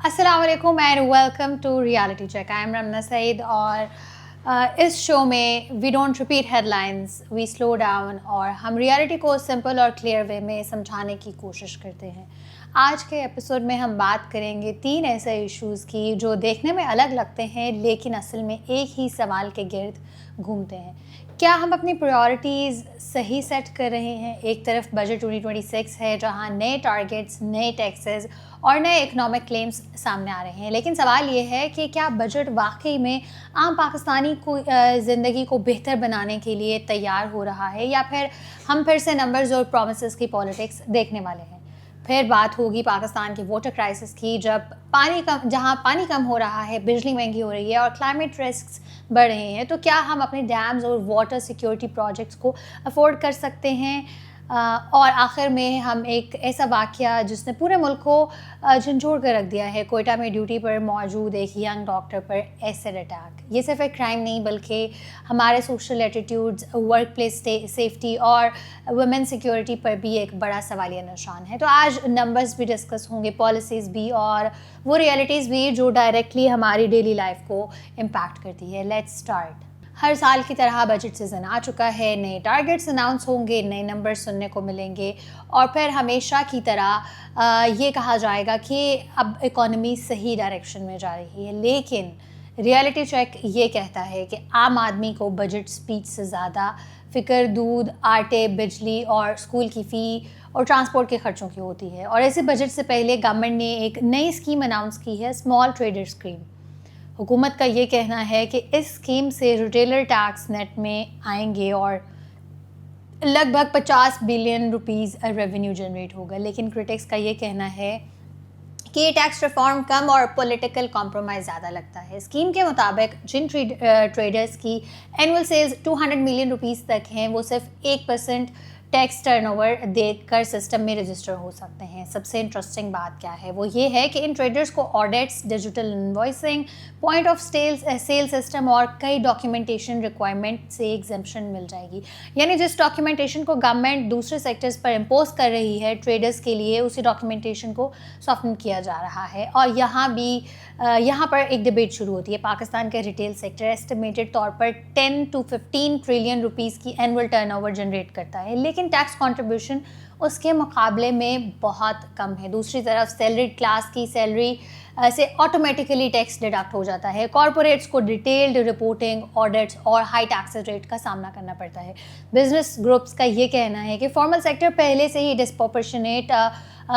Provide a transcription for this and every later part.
अस्सलाम वालेकुम and welcome to reality check. I am Ramna Saeed और इस शो में we don't repeat headlines, we slow down और हम रियलिटी को सिंपल और क्लियर वे में समझाने की कोशिश करते हैं। आज के एपिसोड में हम बात करेंगे 3 ऐसे इश्यूज़ की जो देखने में अलग लगते हैं लेकिन असल में एक ही सवाल के गिर्द घूमते हैं। क्या हम अपनी प्रायोरिटीज़ सही सेट कर रहे हैं? एक तरफ बजट 2026 है जहां नए टारगेट्स, नए टैक्सेस और नए इकोनॉमिक क्लेम्स सामने आ रहे हैं, लेकिन सवाल ये है कि क्या बजट वाकई में आम पाकिस्तानी को ज़िंदगी को बेहतर बनाने के लिए तैयार हो रहा है या फिर हम फिर से नंबर्स और प्रॉमिसेस की पॉलिटिक्स देखने वाले हैं। फिर बात होगी पाकिस्तान के वाटर क्राइसिस की, जहां पानी कम हो रहा है, बिजली महंगी हो रही है और क्लाइमेट रिस्क्स बढ़ रहे हैं। तो क्या हम अपने डैम्स और वाटर सिक्योरिटी प्रोजेक्ट्स को अफोर्ड कर सकते हैं? और आखिर में हम एक ऐसा वाक़या जिसने पूरे मुल्क को झंझोड़ कर रख दिया है, कोयटा में ड्यूटी पर मौजूद एक यंग डॉक्टर पर एसिड अटैक। ये सिर्फ एक क्राइम नहीं बल्कि हमारे social attitudes, work place safety और वुमेन सिक्योरिटी पर भी एक बड़ा सवालिया निशान है। तो आज नंबर्स भी डिस्कस होंगे, पॉलिसीज़ भी और वो रियलिटीज़ भी जो डायरेक्टली हमारी डेली लाइफ को इम्पैक्ट करती है। Let's start. हर साल की तरह बजट सीज़न आ चुका है, नए टारगेट्स अनाउंस होंगे, नए नंबर सुनने को मिलेंगे और फिर हमेशा की तरह ये कहा जाएगा कि अब इकॉनमी सही डायरेक्शन में जा रही है। लेकिन रियलिटी चेक ये कहता है कि आम आदमी को बजट स्पीच से ज़्यादा फ़िक्र दूध, आटे, बिजली और स्कूल की फ़ी और ट्रांसपोर्ट के खर्चों की होती है। और ऐसे बजट से पहले गवर्नमेंट ने एक नई स्कीम अनाउंस की है, स्मॉल ट्रेडर स्कीम। हुकूमत का ये कहना है कि इस स्कीम से रिटेलर टैक्स नेट में आएंगे और लगभग 50 बिलियन रुपीस रेवेन्यू जनरेट होगा। लेकिन क्रिटिक्स का ये कहना है कि ये टैक्स रिफॉर्म कम और पॉलिटिकल कॉम्प्रोमाइज़ ज़्यादा लगता है। स्कीम के मुताबिक जिन ट्रेडर्स की एनुअल सेल्स 200 मिलियन रुपीस तक हैं वो सिर्फ 1% टैक्स टर्नओवर देकर सिस्टम में रजिस्टर हो सकते हैं। सबसे इंटरेस्टिंग बात क्या है वो ये है कि इन ट्रेडर्स को audits, digital invoicing, point of sale system और कई डॉक्यूमेंटेशन रिक्वायरमेंट से एग्जेम्पशन मिल जाएगी। यानी जिस डॉक्यूमेंटेशन को गवर्नमेंट दूसरे सेक्टर्स पर इम्पोज कर रही है ट्रेडर्स के लिए, उसी डॉक्यूमेंटेशन को सॉफ्टन किया जा रहा है। और यहाँ पर एक डिबेट शुरू होती है। पाकिस्तान का रिटेल सेक्टर एस्टिमेटेड तौर पर 10 to 15 ट्रिलियन रुपीस की एनुअल टर्नओवर जनरेट करता है, लेकिन टैक्स कंट्रीब्यूशन उसके मुकाबले में बहुत कम है। दूसरी तरफ सैलरीड क्लास की सैलरी से ऑटोमेटिकली टैक्स डिडक्ट हो जाता है। कॉरपोरेट्स को डिटेल्ड रिपोर्टिंग, ऑडिट्स और हाई टैक्स रेट का सामना करना पड़ता है। बिजनेस ग्रुप्स का ये कहना है कि फॉर्मल सेक्टर पहले से ही डिस्प्रोपोर्शनेट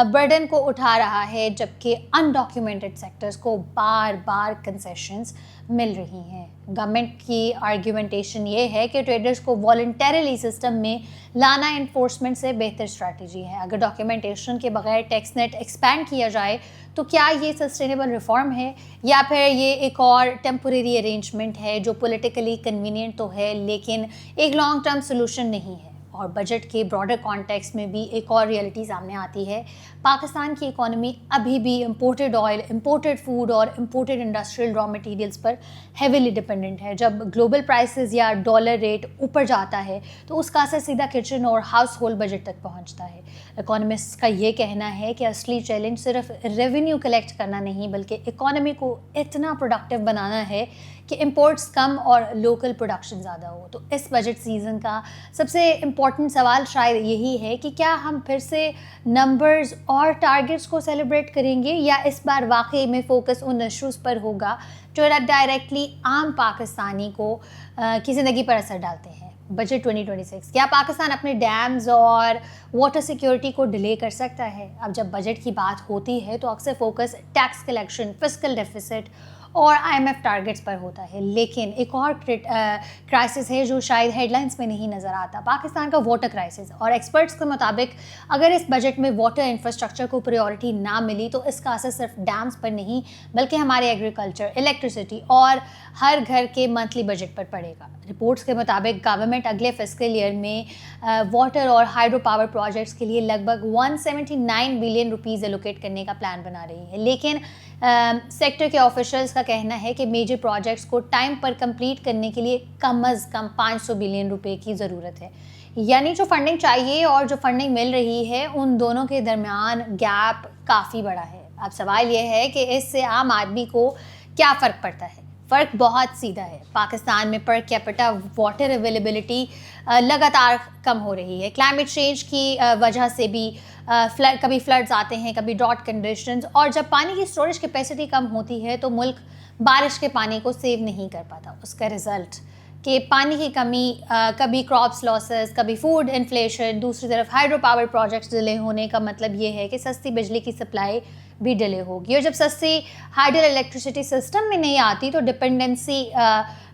बर्डन को उठा रहा है, जबकि अनडॉक्यूमेंटेड सेक्टर्स को बार बार कंसेशंस मिल रही हैं। गवर्नमेंट की आर्ग्यूमेंटेशन ये है कि ट्रेडर्स को वॉलंटरीली सिस्टम में लाना इन्फोर्समेंट से बेहतर स्ट्रैटेजी है। अगर डॉक्यूमेंटेशन के बगैर टैक्स नेट एक्सपैंड किया जाए तो क्या ये सस्टेनेबल रिफॉर्म है या फिर ये एक और टेम्परेरी अरेंजमेंट है जो पॉलिटिकली कन्वीनियंट तो है लेकिन एक लॉन्ग टर्म सोल्यूशन नहीं है। और बजट के ब्रॉडर कॉन्टेक्स्ट में भी एक और रियलिटी सामने आती है। पाकिस्तान की इकॉनमी अभी भी इंपोर्टेड ऑयल, इंपोर्टेड फूड और इंपोर्टेड इंडस्ट्रियल रॉ मटेरियल्स पर हेविली डिपेंडेंट है। जब ग्लोबल प्राइसेस या डॉलर रेट ऊपर जाता है तो उसका असर सीधा किचन और हाउस होल्ड बजट तक पहुंचता है। इकोनॉमिस्ट का ये कहना है कि असली चैलेंज सिर्फ रेवेन्यू कलेक्ट करना नहीं बल्कि इकॉनमी को इतना प्रोडक्टिव बनाना है कि इंपोर्ट्स कम और लोकल प्रोडक्शन ज़्यादा हो। तो इस बजट सीज़न का सबसे इम्पॉर्टेंट सवाल शायद यही है कि क्या हम फिर से नंबर्स और टारगेट्स को सेलिब्रेट करेंगे या इस बार वाकई में फोकस उन इश्यूज़ पर होगा जो डायरेक्टली आम पाकिस्तानी की ज़िंदगी पर असर डालते हैं। बजट 2026 क्या पाकिस्तान अपने डैम्स और वाटर सिक्योरिटी को डिले कर सकता है? अब जब बजट की बात होती है तो अक्सर focus tax collection, fiscal deficit और IMF टारगेट्स पर होता है, लेकिन एक और क्राइसिस है जो शायद हेडलाइंस में नहीं नज़र आता, पाकिस्तान का वाटर क्राइसिस। और एक्सपर्ट्स के मुताबिक अगर इस बजट में वाटर इंफ्रास्ट्रक्चर को प्रायोरिटी ना मिली तो इसका असर सिर्फ डैम्स पर नहीं बल्कि हमारे एग्रीकल्चर, इलेक्ट्रिसिटी और हर घर के मंथली बजट पर पड़ेगा। रिपोर्ट्स के मुताबिक गवर्नमेंट अगले फिस्कल ईयर में वाटर और हाइड्रो पावर प्रोजेक्ट्स के लिए लगभग 179 बिलियन रुपीस एलोकेट करने का प्लान बना रही है, लेकिन सेक्टर के ऑफिशियल्स का कहना है कि मेजर प्रोजेक्ट्स को टाइम पर कंप्लीट करने के लिए कम अज़ कम 500 बिलियन रुपए की ज़रूरत है। यानी जो फंडिंग चाहिए और जो फंडिंग मिल रही है उन दोनों के दरमियान गैप काफ़ी बड़ा है। اب سوال یہ ہے کہ اس سے عام آدمی کو کیا فرق پڑتا ہے. فرق بہت سیدھا ہے. پاکستان میں پر کیپٹا واٹر اویلیبلٹی لگاتار کم ہو رہی ہے. کلائمیٹ چینج کی وجہ سے بھی کبھی فلڈز آتے ہیں, کبھی ڈراٹ کنڈیشنز, اور جب پانی کی اسٹوریج کیپیسٹی کم ہوتی ہے تو ملک بارش کے پانی کو سیو نہیں کر پاتا. اس کا رزلٹ کہ پانی کی کمی, کبھی کراپس لاسز, کبھی فوڈ انفلیشن, دوسری طرف ہائیڈرو پاور پروجیکٹس ڈیلے ہونے کا مطلب یہ ہے کہ سستی بجلی کی سپلائی بھی ڈیلے ہوگی. اور جب سستی ہائیڈل الیکٹریسٹی سسٹم میں نہیں آتی تو ڈپینڈنسی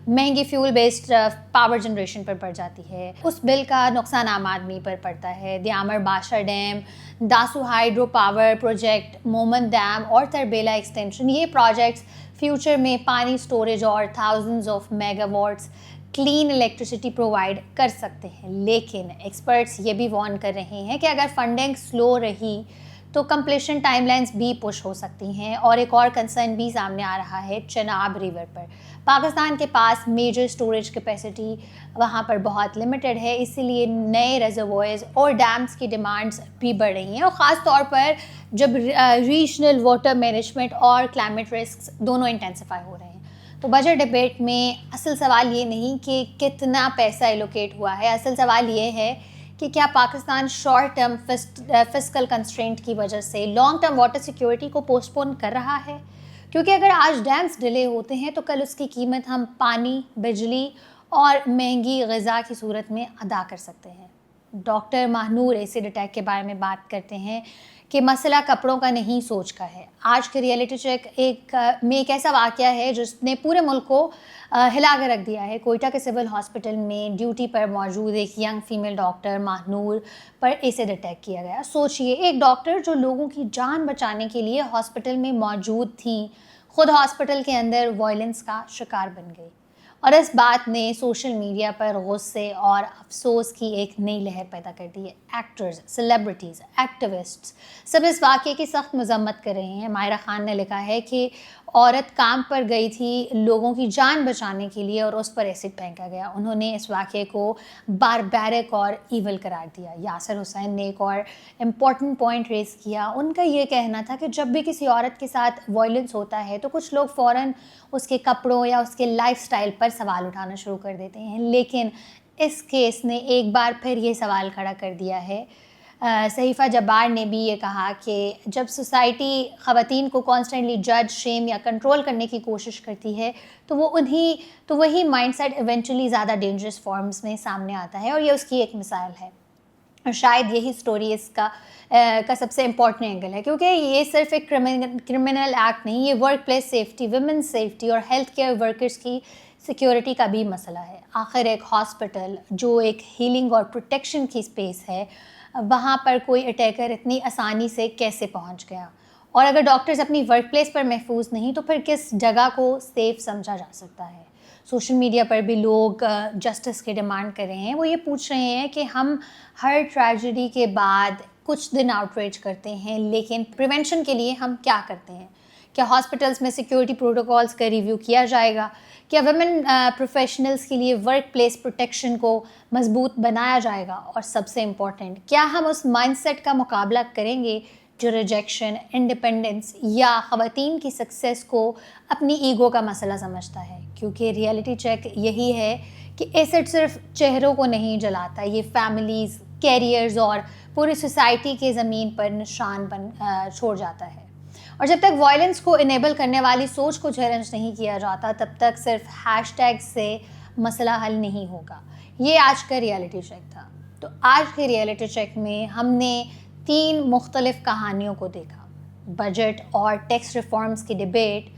مہنگی فیول بیسڈ پاور جنریشن پر پڑ جاتی ہے. اس بل کا نقصان عام آدمی پر پڑتا ہے. دیامر بادشاہ dam, Dasu hydro power project, مومن ڈیم اور تربیلا ایکسٹینشن, یہ پروجیکٹس فیوچر میں پانی اسٹوریج اور thousands of mega what's clean electricity provide کر سکتے ہیں. لیکن ایکسپرٹس یہ بھی وارن کر رہے ہیں کہ اگر فنڈنگ سلو رہی تو کمپلیشن ٹائم لائنز بھی پش ہو سکتی ہیں. اور ایک اور کنسرن بھی سامنے آ رہا ہے چناب ریور پر. پاکستان کے پاس میجر اسٹوریج کیپیسٹی وہاں پر بہت لمیٹڈ ہے, اسی لیے نئے ریزروائرز اور ڈیمز کی ڈیمانڈز بھی بڑھ رہی ہیں, اور خاص طور پر جب ریجنل واٹر مینجمنٹ اور کلائمیٹ رسکس دونوں انٹینسیفائی ہو رہے ہیں. تو بجٹ ڈبیٹ میں اصل سوال یہ نہیں کہ کتنا پیسہ ایلوکیٹ ہوا ہے, اصل سوال یہ ہے کہ کیا Pakistan short term fiscal constraint کی وجہ سے لانگ ٹرم واٹر سیکیورٹی کو پوسٹ پون کر رہا ہے. کیونکہ اگر آج ڈیمز ڈیلے ہوتے ہیں تو کل اس کی قیمت ہم پانی, بجلی اور مہنگی غذا کی صورت میں ادا کر سکتے ہیں. ڈاکٹر ماہنور ایسڈ اٹیک کے بارے میں بات کرتے ہیں کہ مسئلہ کپڑوں کا نہیں سوچ کا ہے. آج کے ریئلٹی چیک ایک ایسا واقعہ ہے جس نے پورے ملک کو ہلا کے رکھ دیا ہے. کوئٹہ کے سول ہاسپٹل میں ڈیوٹی پر موجود ایک ینگ فیمیل ڈاکٹر ماہنور پر ایسڈ اٹیک کیا گیا. سوچئے, ایک ڈاکٹر جو لوگوں کی جان بچانے کے لیے ہاسپٹل میں موجود تھیں, خود ہاسپٹل کے اندر وائلنس کا شکار بن گئی. اور اس بات نے سوشل میڈیا پر غصے اور افسوس کی ایک نئی لہر پیدا کر دی ہے. ایکٹرز, سیلیبریٹیز, ایکٹیوسٹس سب اس واقعے کی سخت مذمت کر رہے ہیں. ماہرہ خان نے لکھا ہے کہ عورت کام پر گئی تھی لوگوں کی جان بچانے کے لیے اور اس پر ایسڈ پھینکا گیا. انہوں نے اس واقعے کو باربیرک اور ایول قرار دیا. یاسر حسین نے ایک اور امپورٹنٹ پوائنٹ ریز کیا. ان کا یہ کہنا تھا کہ جب بھی کسی عورت کے ساتھ وائلنس ہوتا ہے تو کچھ لوگ فوراً اس کے کپڑوں یا اس کے لائف سٹائل پر سوال اٹھانا شروع کر دیتے ہیں. لیکن اس کیس نے ایک بار پھر یہ سوال کھڑا کر دیا ہے. صحیفہ جبار نے بھی یہ کہا کہ جب سوسائٹی خواتین کو کانسٹنٹلی جج, شیم یا کنٹرول کرنے کی کوشش کرتی ہے تو وہی مائنڈ سیٹ ایونچولی زیادہ ڈینجرس فارمز میں سامنے آتا ہے, اور یہ اس کی ایک مثال ہے. اور شاید یہی سٹوری اس کا سب سے امپورٹنٹ اینگل ہے, کیونکہ یہ صرف ایک کرمنل ایکٹ نہیں, یہ work place safety, women's safety اور ہیلتھ کیئر ورکرز کی سیکیورٹی کا بھی مسئلہ ہے. آخر ایک ہاسپٹل جو ایک ہیلنگ اور پروٹیکشن کی اسپیس ہے, وہاں پر کوئی اٹیکر اتنی آسانی سے کیسے پہنچ گیا؟ اور اگر ڈاکٹرز اپنی ورک پلیس پر محفوظ نہیں تو پھر کس جگہ کو سیف سمجھا جا سکتا ہے؟ سوشل میڈیا پر بھی لوگ جسٹس کی ڈیمانڈ کر رہے ہیں. وہ یہ پوچھ رہے ہیں کہ ہم ہر ٹریجڈی کے بعد کچھ دن آؤٹریج کرتے ہیں, لیکن پریونشن کے لیے ہم کیا کرتے ہیں؟ کیا ہاسپٹلس میں سیکیورٹی پروٹوکالز کا ریویو کیا جائے گا؟ کیا ویمن پروفیشنلز کے لیے ورک پلیس پروٹیکشن کو مضبوط بنایا جائے گا؟ اور سب سے امپورٹنٹ, کیا ہم اس مائنڈ سیٹ کا مقابلہ کریں گے جو ریجیکشن, انڈیپینڈنس یا خواتین کی سکسیس کو اپنی ایگو کا مسئلہ سمجھتا ہے؟ کیونکہ ریئلٹی چیک یہی ہے کہ ایسڈ صرف چہروں کو نہیں جلاتا, یہ فیملیز, کیریئرز اور پوری سوسائٹی کے زمین پر نشان چھوڑ جاتا ہے. اور جب تک وائلنس کو انیبل کرنے والی سوچ کو چیلنج نہیں کیا جاتا تب تک صرف ہیش ٹیگ سے مسئلہ حل نہیں ہوگا. یہ آج کا ریئلٹی چیک تھا. تو آج کے ریئلٹی چیک میں ہم نے 3 مختلف کہانیوں کو دیکھا. بجٹ اور ٹیکس ریفارمز کی ڈیبیٹ,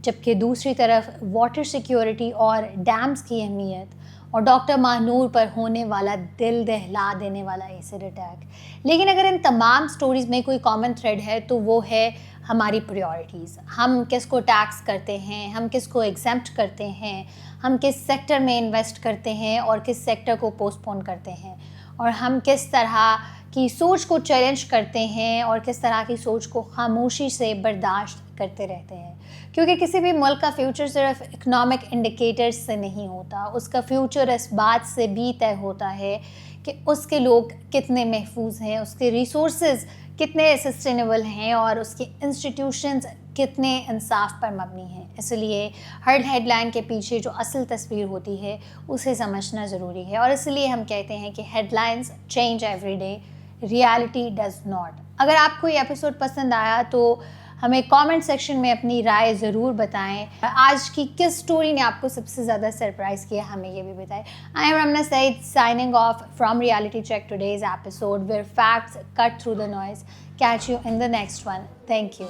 جبکہ دوسری طرف واٹر سیکیورٹی اور ڈیمز کی اہمیت, اور ڈاکٹر ماہنور پر ہونے والا دل دہلا دینے والا ایسڈ اٹیک. لیکن اگر ان تمام سٹوریز میں کوئی کامن تھریڈ ہے تو وہ ہے ہماری پریورٹیز. ہم کس کو ٹیکس کرتے ہیں, ہم کس کو ایگزمپٹ کرتے ہیں, ہم کس سیکٹر میں انویسٹ کرتے ہیں اور کس سیکٹر کو پوسٹ پون کرتے ہیں, اور ہم کس طرح کی سوچ کو چیلنج کرتے ہیں اور کس طرح کی سوچ کو خاموشی سے برداشت کرتے رہتے ہیں. کیونکہ کسی بھی ملک کا فیوچر صرف اکنامک انڈیکیٹرز سے نہیں ہوتا, اس کا فیوچر اس بات سے بھی طے ہوتا ہے کہ اس کے لوگ کتنے محفوظ ہیں, اس کے ریسورسز کتنے سسٹینیبل ہیں اور اس کے انسٹیٹیوشنز کتنے انصاف پر مبنی ہیں. اس لیے ہر ہیڈ لائن کے پیچھے جو اصل تصویر ہوتی ہے اسے سمجھنا ضروری ہے, اور اس لیے ہم کہتے ہیں کہ headlines change every day, reality does not. اگر آپ کو یہ ایپیسوڈ پسند آیا تو ہمیں کامنٹ سیکشن میں اپنی رائے ضرور بتائیں. آج کی کس سٹوری نے آپ کو سب سے زیادہ سرپرائز کیا, ہمیں یہ بھی بتائیں. I am Ramna Saeed, signing off from reality check today's episode where facts cut through the noise. Catch you in the next one. Thank you.